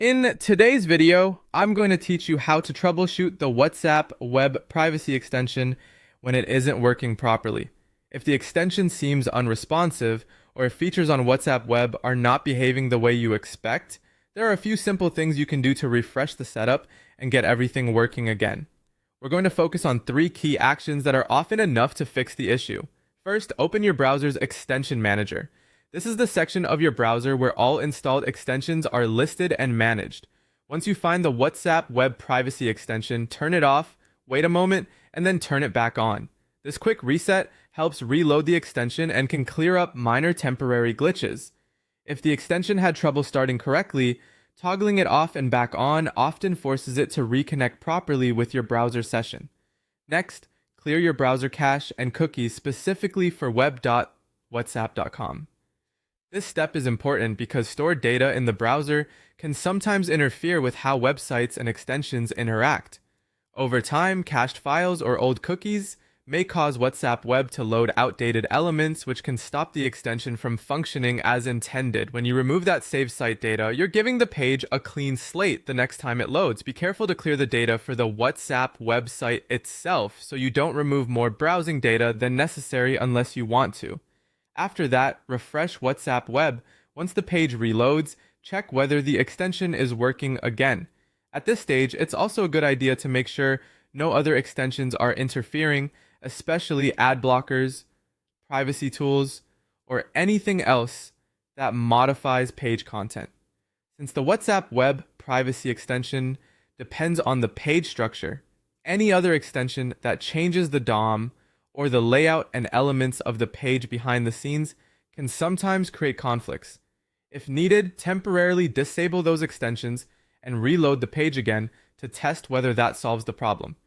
In today's video, I'm going to teach you how to troubleshoot the WhatsApp web privacy extension when it isn't working properly. If the extension seems unresponsive, or if features on WhatsApp web are not behaving the way you expect, there are a few simple things you can do to refresh the setup and get everything working again. We're going to focus on 3 key actions that are often enough to fix the issue. First, open your browser's extension manager. This is the section of your browser where all installed extensions are listed and managed. Once you find the WhatsApp web privacy extension, turn it off, wait a moment, and then turn it back on. This quick reset helps reload the extension and can clear up minor temporary glitches. If the extension had trouble starting correctly, toggling it off and back on often forces it to reconnect properly with your browser session. Next, clear your browser cache and cookies specifically for web.whatsapp.com. This step is important because stored data in the browser can sometimes interfere with how websites and extensions interact. Over time, cached files or old cookies may cause WhatsApp web to load outdated elements, which can stop the extension from functioning as intended. When you remove that saved site data, you're giving the page a clean slate the next time it loads. Be careful to clear the data for the WhatsApp website itself so you don't remove more browsing data than necessary unless you want to. After that, refresh WhatsApp web. Once the page reloads, check whether the extension is working again. At this stage, it's also a good idea to make sure no other extensions are interfering, especially ad blockers, privacy tools, or anything else that modifies page content. Since the WhatsApp web privacy extension depends on the page structure, any other extension that changes the DOM or the layout and elements of the page behind the scenes can sometimes create conflicts. If needed, temporarily disable those extensions and reload the page again to test whether that solves the problem.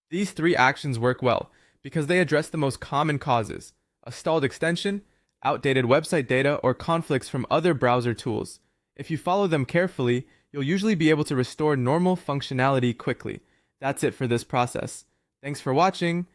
These 3 actions work well because they address the most common causes: a stalled extension, outdated website data, or conflicts from other browser tools. If you follow them carefully, you'll usually be able to restore normal functionality quickly. That's it for this process. Thanks for watching.